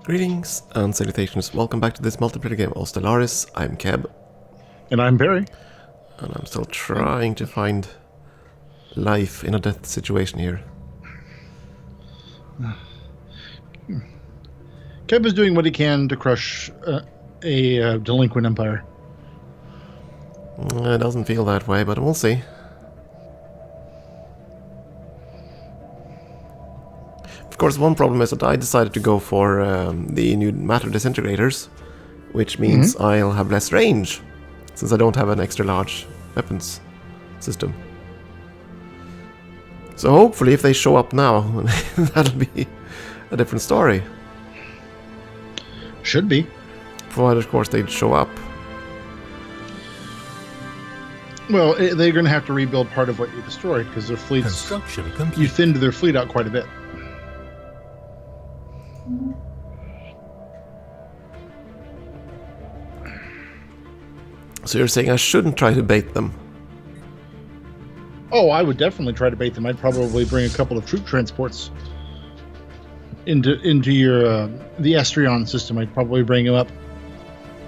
Greetings and salutations. Welcome back to this multiplayer game of Stellaris. I'm Keb. And I'm Peri. And I'm still trying to find life in a death situation here. Keb is doing what he can to crush a delinquent empire. It doesn't feel that way, but we'll see. Of course, one problem is that I decided to go for the new matter disintegrators, which means I'll have less range, since I don't have an extra large weapons system. So hopefully if they show up now, that'll be a different story. Should be. Provided, of course, they'd show up. Well, they're going to have to rebuild part of what you destroyed, because their fleets... Construction complete. You thinned their fleet out quite a bit. So you're saying I shouldn't try to bait them? Oh, I would definitely try to bait them. I'd probably bring a couple of troop transports into your the Estrion system. I'd probably bring them up.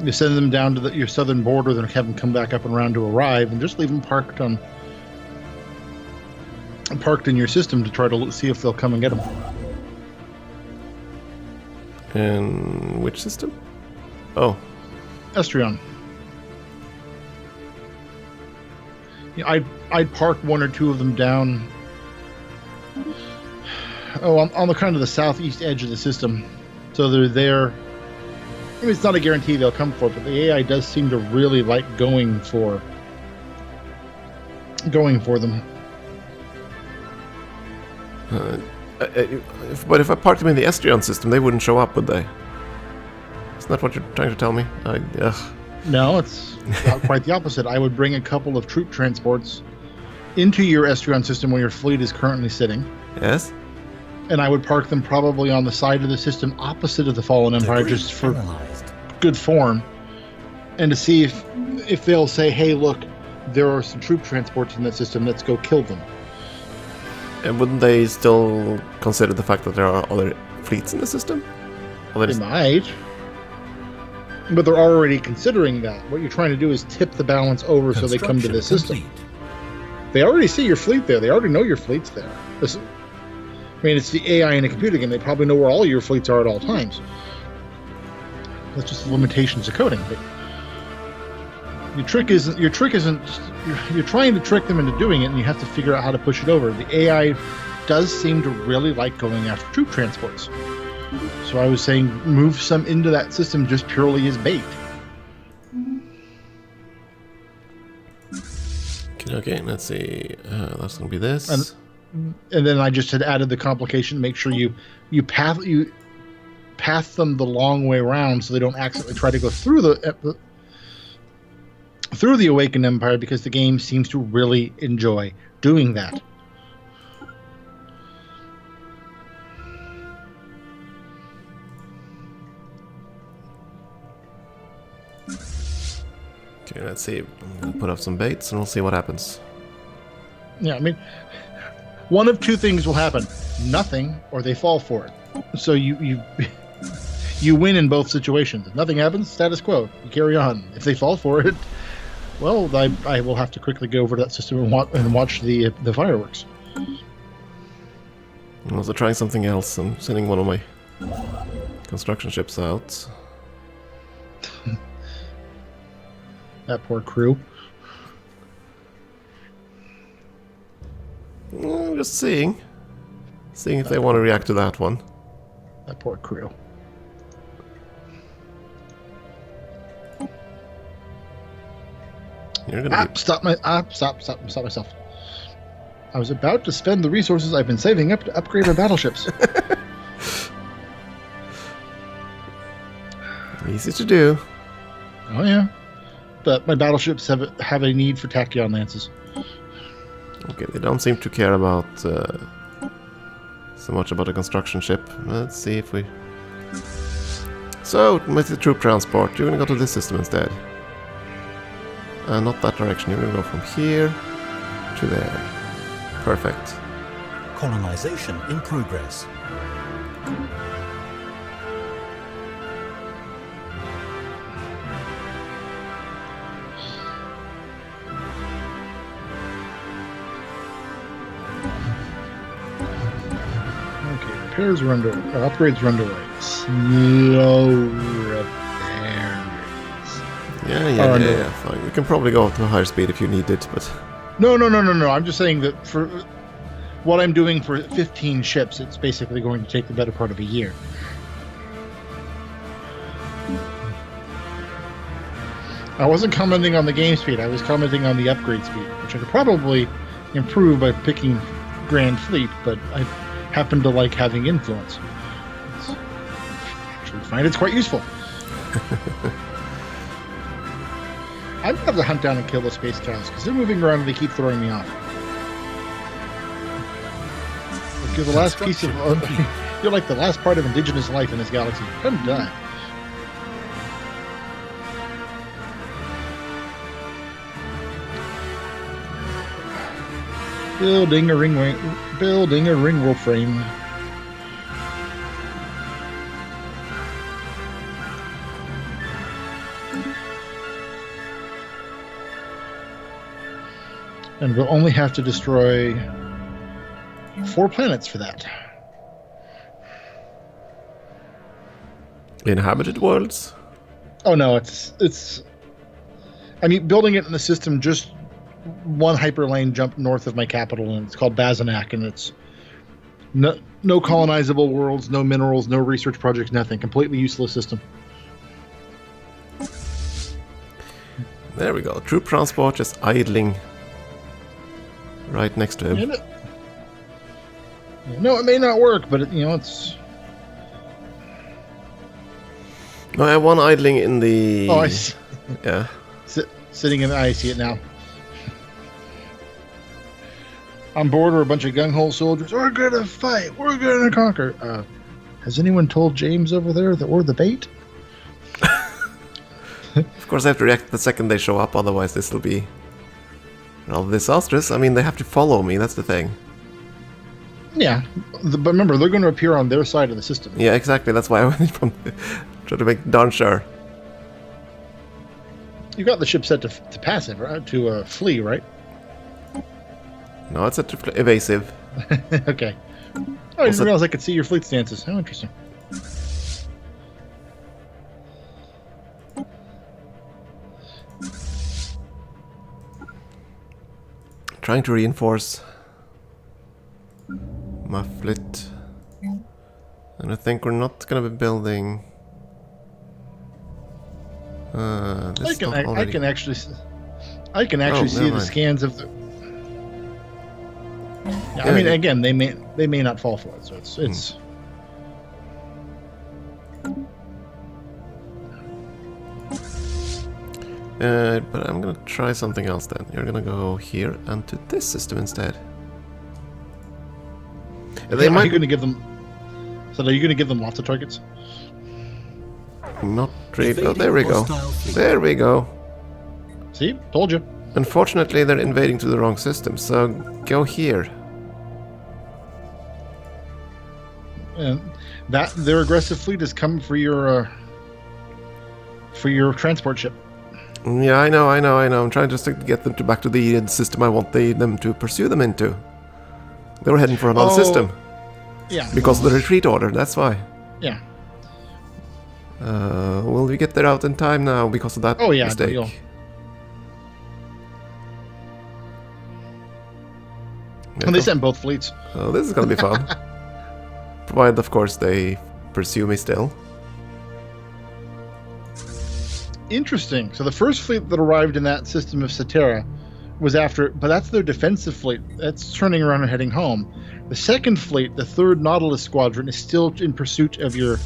You send them down to your southern border, then have them come back up and around to arrive, and just leave them parked in your system to try to see if they'll come and get them. In which system? Oh. Estrion. Yeah, I'd park one or two of them down. Oh, on the kind of the southeast edge of the system, so they're there. I mean, it's not a guarantee they'll come for it, but the AI does seem to really like going for them. But if I parked them in the Estrion system, they wouldn't show up, would they? Isn't that what you're trying to tell me? No, it's quite the opposite. I would bring a couple of troop transports into your Estrion system where your fleet is currently sitting. Yes? And I would park them probably on the side of the system opposite of the Fallen Empire, just for good form. And to see if they'll say, hey, look, there are some troop transports in that system, let's go kill them. And wouldn't they still consider the fact that there are other fleets in the system? They might. But they're already considering that. What you're trying to do is tip the balance over so they come to the system. They already see your fleet there. They already know your fleet's there. I mean, it's the AI in a computer game. They probably know where all your fleets are at all times. That's just the limitations of coding. But you're trying to trick them into doing it, and you have to figure out how to push it over. The AI does seem to really like going after troop transports. So I was saying move some into that system just purely as bait. Okay, let's see. That's going to be this. And then I just had added the complication. Make sure you path them the long way around so they don't accidentally try to go through the Awakened Empire, because the game seems to really enjoy doing that. Okay, let's see. I'm going to put up some baits and we'll see what happens. Yeah, I mean, one of two things will happen: nothing, or they fall for it. So you win in both situations. If nothing happens, status quo. You carry on. If they fall for it, well, I will have to quickly go over to that system and watch the fireworks. I'm also trying something else. I'm sending one of my construction ships out. That poor crew. Just seeing if they want to react to that one. That poor crew. You're gonna Stop myself. I was about to spend the resources I've been saving up to upgrade our battleships. Easy to do. Oh yeah, but my battleships have a need for tachyon lances. Okay, they don't seem to care about so much about a construction ship. Let's see if we... So, with the troop transport, you're gonna go to this system instead. Not that direction, you're gonna go from here to there. Perfect. Colonization in progress. Repairs are under. Upgrades are underway. Slow repairs. Yeah. Fine. We can probably go up to a higher speed if you need it, but No. I'm just saying that for what I'm doing for 15 ships, it's basically going to take the better part of a year. I wasn't commenting on the game speed. I was commenting on the upgrade speed, which I could probably improve by picking Grand Fleet, but I happen to like having influence. I actually find it's quite useful. I'd have to hunt down and kill the space cows because they're moving around and they keep throwing me off. Like you're the last piece of you're like the last part of indigenous life in this galaxy. Come die. Building a ring roll frame. And we'll only have to destroy 4 planets for that. inhabited worlds? Oh no, it's. I mean, building it in the system just one hyperlane jump north of my capital, and it's called Bazanak, and it's no colonizable worlds, no minerals, no research projects, nothing. Completely useless system. There we go. Troop transport just idling right next to him. No, it may not work, but it's. No, I have one idling in the. Oh, I see. Yeah. Sitting in. I see it now. On board are a bunch of gung-ho soldiers. We're gonna fight. We're gonna conquer. Has anyone told James over there that we're the bait? Of course, I have to react the second they show up. Otherwise, this will be rather disastrous. I mean, they have to follow me. That's the thing. Yeah, but remember, they're going to appear on their side of the system. Yeah, exactly. That's why I went from try to make darn sure. You got the ship set to passive, right? To flee, right? No, it's set to evasive. Okay. Oh, I didn't realize I could see your fleet stances. How interesting. Trying to reinforce my fleet, and I think we're not gonna be building. I can actually see the scans of the. Yeah, I mean, again, they may not fall for it, so it's. But I'm gonna try something else then. You're gonna go here and to this system instead. Are you going to give them? So are you going to give them lots of targets? Not really. Oh, there we go. There we go. See, told you. Unfortunately, they're invading to the wrong system. So go here. And that their aggressive fleet is coming for your transport ship. Yeah, I know. I'm trying just to get them back to the system I want them to pursue them into. They were heading for another system. Yeah. Because of the retreat order, that's why. Yeah. Will we get there out in time now because of that mistake? Deal. And they sent both fleets. Oh, this is gonna be fun. Provided, of course, they pursue me still. Interesting. So the first fleet that arrived in that system of Cetera was after, but that's their defensive fleet. That's turning around and heading home. The second fleet, the third Nautilus Squadron, is still in pursuit of your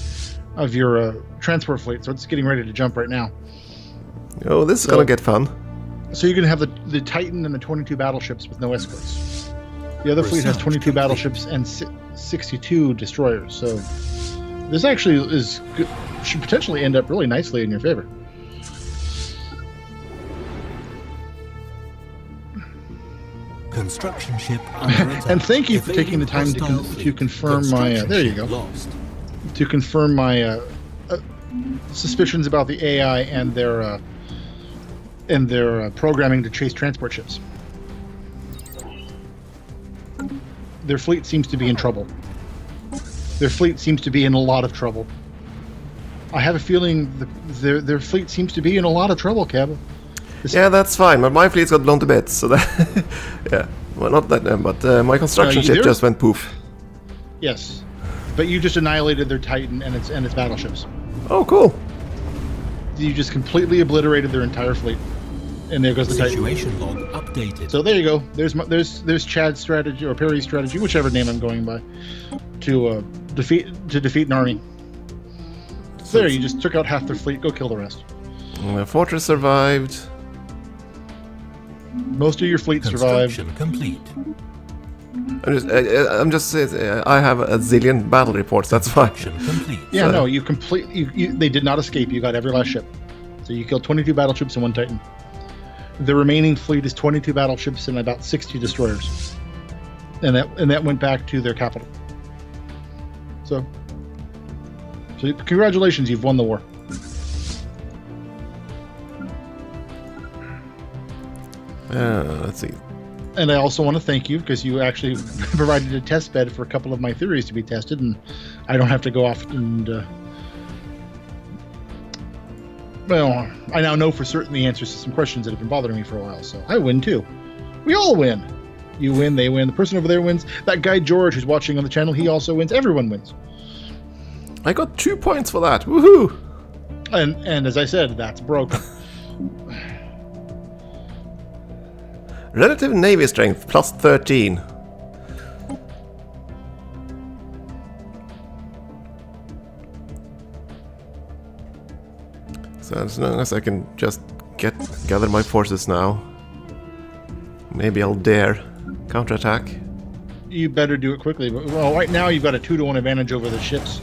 transport fleet. So it's getting ready to jump right now. Oh, this is gonna get fun. So you're gonna have the Titan and the 22 battleships with no escorts. The other fleet has 22 battleships and 62 destroyers. So this actually should potentially end up really nicely in your favor. Construction ship under attack. And thank you for taking the time to confirm my. There you go. To confirm my suspicions about the AI and their programming to chase transport ships. Their fleet seems to be in trouble. Their fleet seems to be in a lot of trouble. I have a feeling their fleet seems to be in a lot of trouble, Keb. Yeah, that's fine, but my fleet's got blown to bits, so that... yeah, well, not that, but my construction ship just went poof. Yes, but you just annihilated their Titan and its battleships. Oh, cool. You just completely obliterated their entire fleet. And there goes the situation log updated. So there you go. There's Chad's strategy or Peri's strategy, whichever name I'm going by, to defeat an army. So there, you just took out half their fleet. Go kill the rest. The fortress survived. Most of your fleet survived. Construction complete. I'm just I have a zillion battle reports. That's fine. Yeah, so. No, you completely. They did not escape. You got every last ship. So you killed 22 battleships and 1 Titan. The remaining fleet is 22 battleships and about 60 destroyers, and that went back to their capital. So congratulations, you've won the war. Let's see. And I also want to thank you because you actually provided a test bed for a couple of my theories to be tested, and I don't have to go off and. Well, I now know for certain the answers to some questions that have been bothering me for a while, so I win too. We all win. You win, they win, the person over there wins. That guy George who's watching on the channel, he also wins. Everyone wins. I got 2 points for that. Woohoo! And as I said, that's broken. Relative navy strength plus 13. So as long as I can just gather my forces now, maybe I'll dare counterattack. You better do it quickly. Well, right now you've got a 2-to-1 advantage over the ships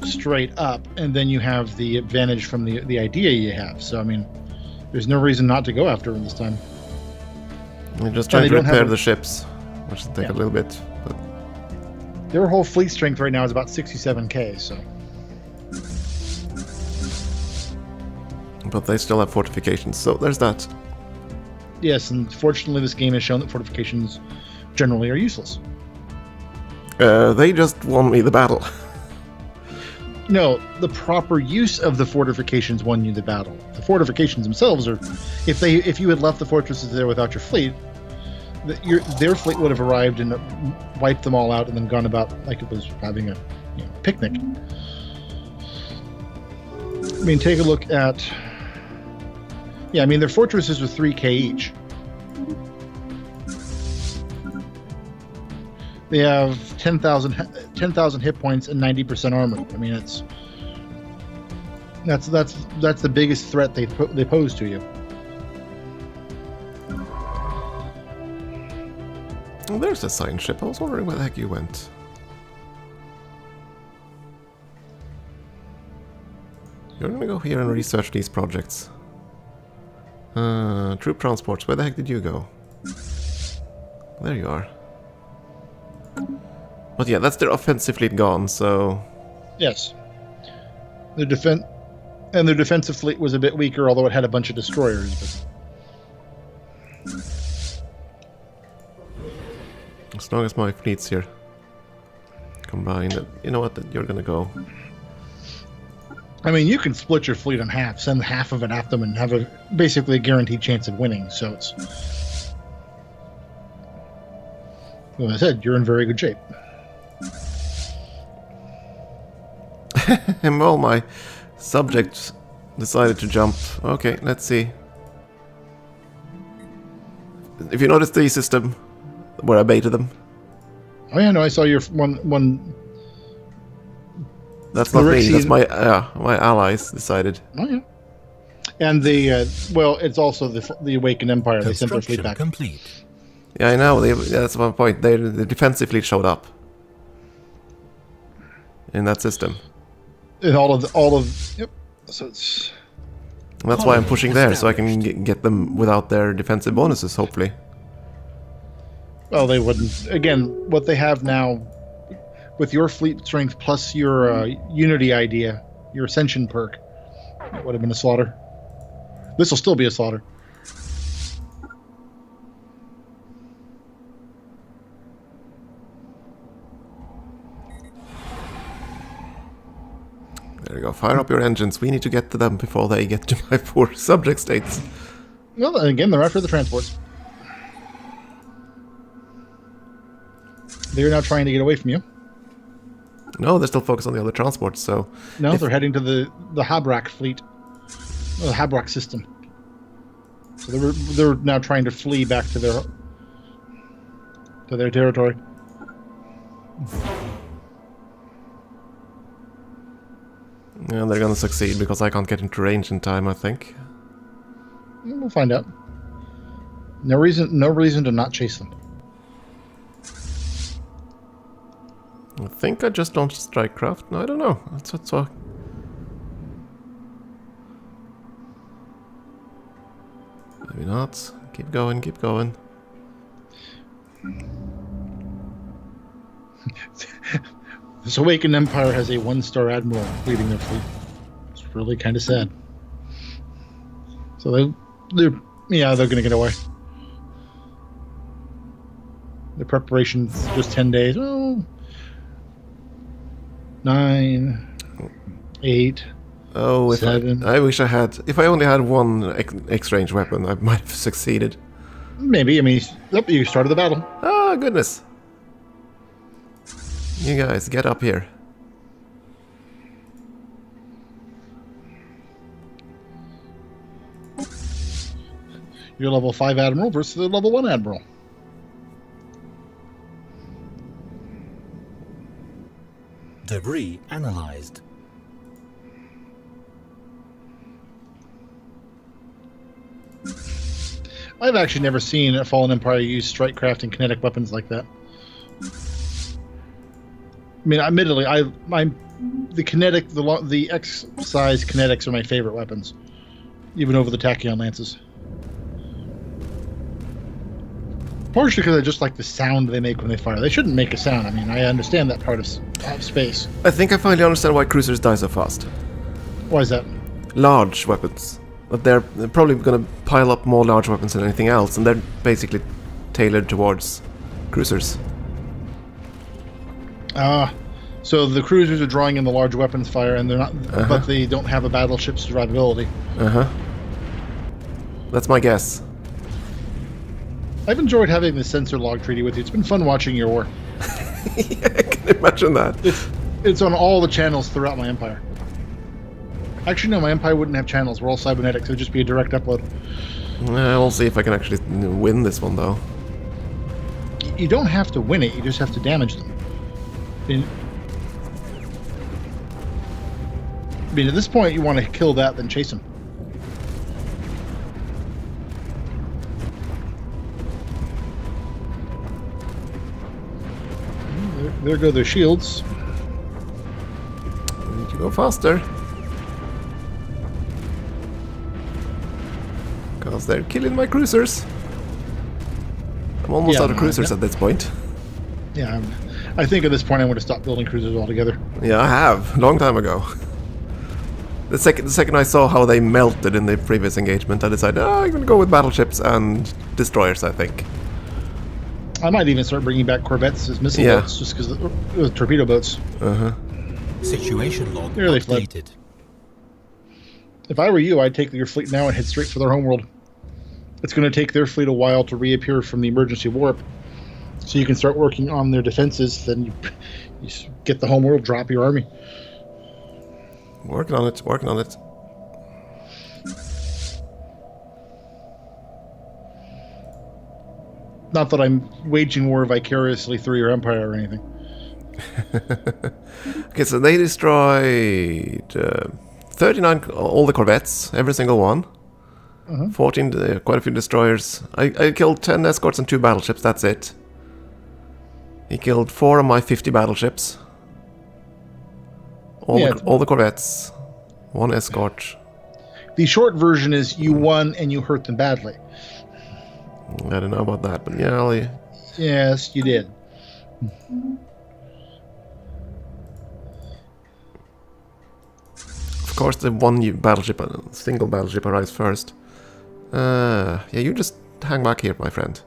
straight up, and then you have the advantage from the idea you have. So I mean, there's no reason not to go after them this time. I'm just trying to repair the ships, which will take a little bit. But their whole fleet strength right now is about 67k. So. But they still have fortifications, so there's that. Yes, and fortunately this game has shown that fortifications generally are useless. They just won me the battle. No, the proper use of the fortifications won you the battle. The fortifications themselves are... If you had left the fortresses there without your fleet, their fleet would have arrived and wiped them all out and then gone about like it was having a picnic. I mean, take a look at... Yeah, I mean, their fortresses were 3k each. They have 10,000 hit points and 90% armor. I mean, that's the biggest threat they pose to you. Oh, there's a sign ship. I was wondering where the heck you went. You're gonna go here and research these projects. Troop transports, where the heck did you go? There you are. But yeah, that's their offensive fleet gone, so... Yes. Their defensive fleet was a bit weaker, although it had a bunch of destroyers. But... As long as my fleet's here combined, you know what, you're gonna go. I mean, you can split your fleet in half, send half of it at them, and have basically a guaranteed chance of winning. So it's, like I said, you're in very good shape. And well, my subject decided to jump. Okay, let's see. If you notice the system where I baited them. Oh yeah, no, I saw your one. That's not me. That's my allies decided. Oh yeah, and well, it's also the Awakened Empire. They sent their fleet back. Complete. Yeah, I know. That's my point. The defensive fleet showed up in that system. And all of yep. So it's. That's why I'm pushing there, so I can get them without their defensive bonuses, hopefully. Well, they wouldn't. Again, what they have now. With your fleet strength plus your Unity idea, your Ascension perk, it would have been a slaughter. This will still be a slaughter. There you go. Fire up your engines. We need to get to them before they get to my poor subject states. Well, again, they're after the transports. They're now trying to get away from you. No, they're still focused on the other transports, so... No, they're heading to the Habrak fleet. The Habrak system. So they're now trying to flee back to their territory. Yeah, they're gonna succeed because I can't get into range in time, I think. We'll find out. No reason to not chase them. I think I just don't strike craft. No, I don't know. That's what. Maybe not. Keep going, keep going. This awakened empire has a 1-star admiral leading their fleet. It's really kind of sad. So they're going to get away. The preparation's just 10 days. Oh, 9, 8. Oh, 7. I wish I had. If I only had one X-range weapon, I might have succeeded. Maybe. I mean, you started the battle. Ah, goodness. You guys, get up here. Your level 5 admiral versus the level 1 admiral. Debris analyzed. I've actually never seen a Fallen Empire use strike craft and kinetic weapons like that. I mean, admittedly, the X-size kinetics are my favorite weapons, even over the Tachyon lances. Partially because I just like the sound they make when they fire. They shouldn't make a sound. I mean, I understand that part of space. I think I finally understand why cruisers die so fast. Why is that? Large weapons. But they're probably going to pile up more large weapons than anything else, and they're basically tailored towards cruisers. So the cruisers are drawing in the large weapons fire, and they're not, but they don't have a battleship's survivability. That's my guess. I've enjoyed having the sensor log treaty with you. It's been fun watching your war. Yeah, I can imagine that. It's on all the channels throughout my empire. Actually, no, my empire wouldn't have channels. We're all cybernetics. It would just be a direct upload. We'll see if I can actually win this one, though. You don't have to win it. You just have to damage them. I mean, at this point, you want to kill that, then chase them. There go their shields. We need to go faster. Because they're killing my cruisers. I'm almost out of cruisers at this point. Yeah, I think at this point I want to stop building cruisers altogether. Yeah, I have. A long time ago. The second I saw how they melted in the previous engagement, I decided, I'm going to go with battleships and destroyers, I think. I might even start bringing back corvettes as missile boats, just because the torpedo boats. Situation log There they fled. updated. If I were you, I'd take your fleet now and head straight for their homeworld. It's going to take their fleet a while to reappear from the emergency warp, so you can start working on their defenses. Then you get the homeworld, drop your army. Working on it, working on it. Not that I'm waging war vicariously through your empire or anything. Okay, so they destroyed 39, all the corvettes, every single one. 14, quite a few destroyers. I killed 10 escorts and 2 battleships, that's it. He killed 4 of my 50 battleships. All the corvettes. 1 escort. The short version is you won and you hurt them badly. I don't know about that, but yeah, Yes, you did. Of course, the single battleship arrives first. Yeah, you just hang back here, my friend.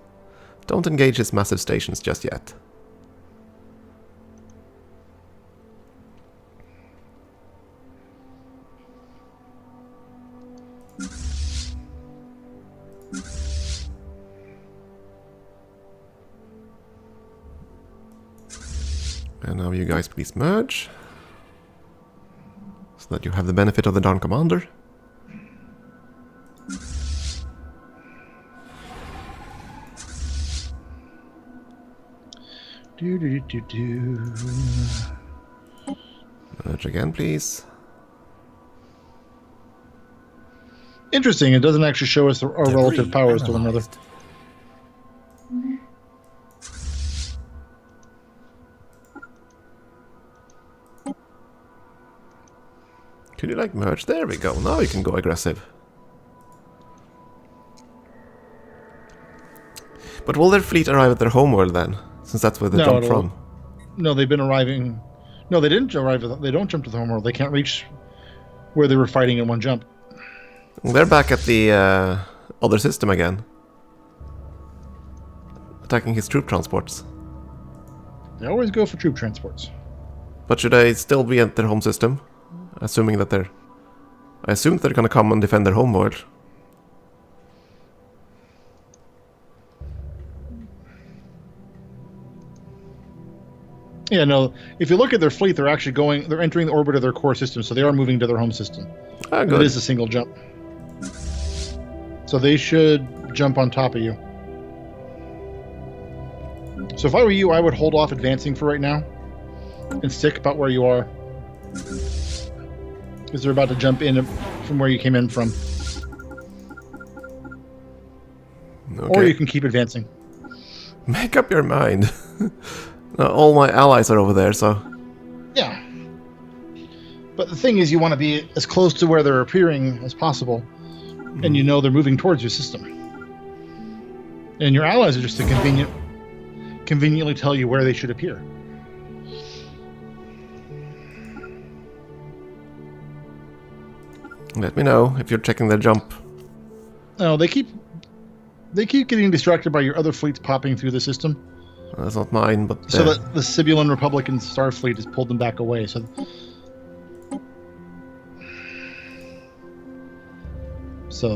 Don't engage his massive stations just yet. And now you guys please merge. So that you have the benefit of the Darn Commander. Merge again, please. Interesting, it doesn't actually show us our relative powers to one another. Could you like merge? There we go. Now you can go aggressive. But will their fleet arrive at their homeworld then? Since that's where they jumped from. No, they've been arriving. No, they didn't arrive. They don't jump to the homeworld. They can't reach where they were fighting in one jump. They're back at the other system again. Attacking his troop transports. They always go for troop transports. But should they still be at their home system? Assuming that they're... I assume they're gonna come and defend their homeworld. Yeah, no. If you look at their fleet, they're actually going. They're entering the orbit of their core system, so they are moving to their home system. Ah, good. It is a single jump, so they should jump on top of you. So if I were you, I would hold off advancing for right now, and stick about where you are, because they're about to jump in from where you came in from. Okay. Or you can keep advancing. Make up your mind. All my allies are over there, so... Yeah. But the thing is, you want to be as close to where they're appearing as possible, and you know they're moving towards your system. And your allies are just to conveniently tell you where they should appear. Let me know if you're checking their jump. No, they keep getting distracted by your other fleets popping through the system. That's not mine, but... So that the Sibulan Republican Starfleet has pulled them back away, so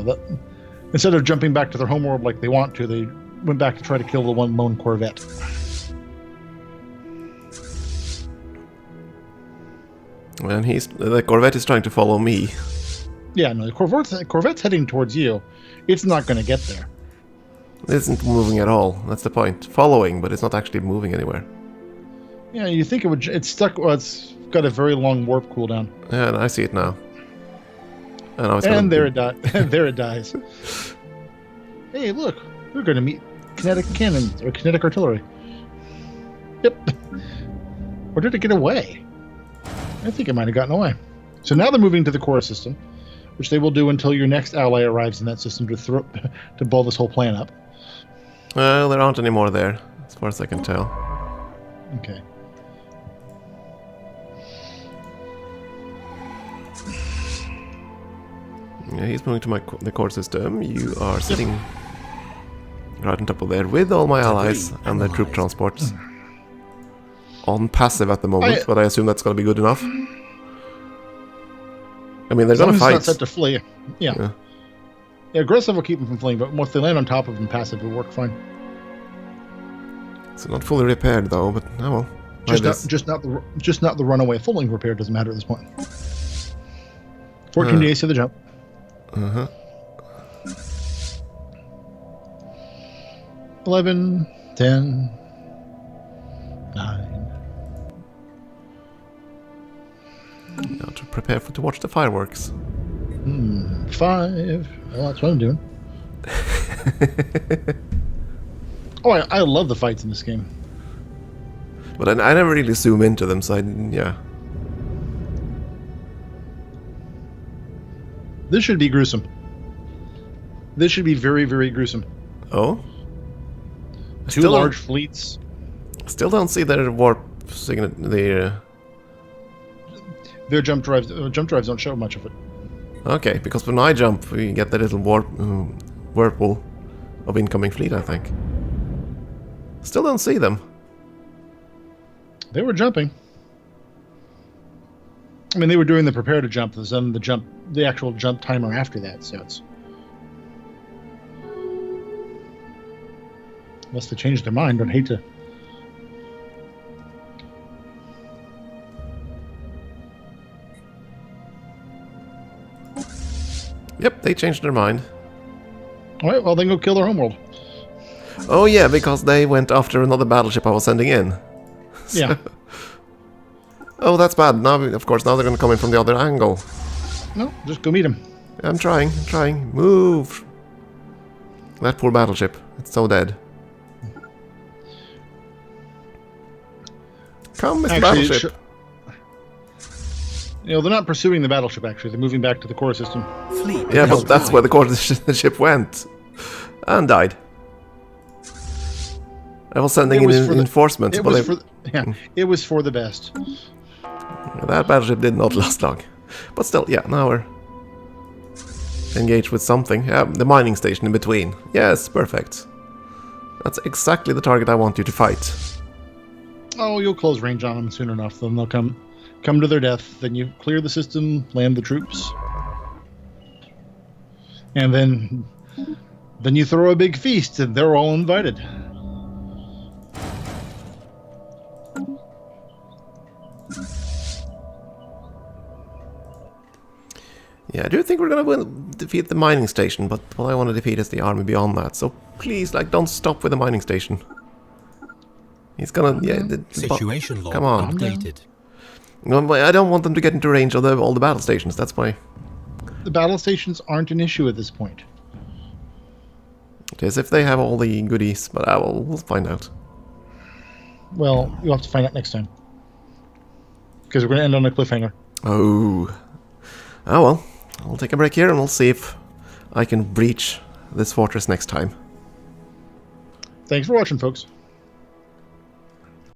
that instead of jumping back to their homeworld like they want to, they went back to try to kill the one lone Corvette. And the Corvette is trying to follow me. Yeah, no, the Corvette's heading towards you. It's not going to get there. It isn't moving at all. That's the point. Following, but it's not actually moving anywhere. Yeah, you think it would... It's stuck... Well, it's got a very long warp cooldown. Yeah, I see it now. And there it dies. There it dies. Hey, look. We're going to meet kinetic cannons, or kinetic artillery. Yep. Or did it get away? I think it might have gotten away. So now they're moving to the core system, which they will do until your next ally arrives in that system to blow this whole plan up. Well, there aren't any more there, as far as I can tell. Okay. Yeah, he's moving to the core system. You are sitting right on top of there with all my allies and their troop transports. On passive at the moment, but I assume that's going to be good enough. I mean, they're going to fight. It's not set to flee. Yeah. Yeah, aggressive will keep them from fleeing, but once they land on top of them, passive will work fine. It's not fully repaired though, but oh well. Just not the runaway. Fully repaired doesn't matter at this point. 14 days to the jump. 11, 10, 9. Now to prepare to watch the fireworks. 5. Well, that's what I'm doing. Oh, I love the fights in this game. But I never really zoom into them, so yeah. This should be gruesome. This should be very, very gruesome. Oh? Two large fleets. Still don't see their warp signature. Their jump drives don't show much of it. Okay, because when I jump, we get the little whirlpool of incoming fleet, I think. Still don't see them. They were jumping. I mean, they were doing the prepare to jump, then the actual jump timer after that, so it's... Unless they changed their mind, I'd hate to... Yep, they changed their mind. All right, well, then go kill their homeworld. Oh yeah, because they went after another battleship I was sending in. Yeah. Oh, that's bad. Now, of course, now they're going to come in from the other angle. No, just go meet him. I'm trying. Move. That poor battleship. It's so dead. Come, Mr. Battleship. They're not pursuing the battleship, actually. They're moving back to the core system. Fleet Yeah, but that's where the core ship went. And died. I was sending in reinforcements, it but was for the best. That battleship did not last long. But still, yeah, now we're engaged with something. Yeah, the mining station in between. Yes, perfect. That's exactly the target I want you to fight. Oh, you'll close range on them soon enough. Then they'll come to their death. Then you clear the system, land the troops. And then you throw a big feast, and they're all invited. Yeah, I do think we're gonna defeat the mining station, but what I want to defeat is the army beyond that. So please, like, don't stop with the mining station. He's gonna, yeah. Situation log come on. updated. No, but I don't want them to get into range of all the battle stations. That's why. The battle stations aren't an issue at this point. It is if they have all the goodies, but we'll find out. Well, you'll have to find out next time. Because we're going to end on a cliffhanger. Oh. Oh well. I'll take a break here and we'll see if I can breach this fortress next time. Thanks for watching, folks.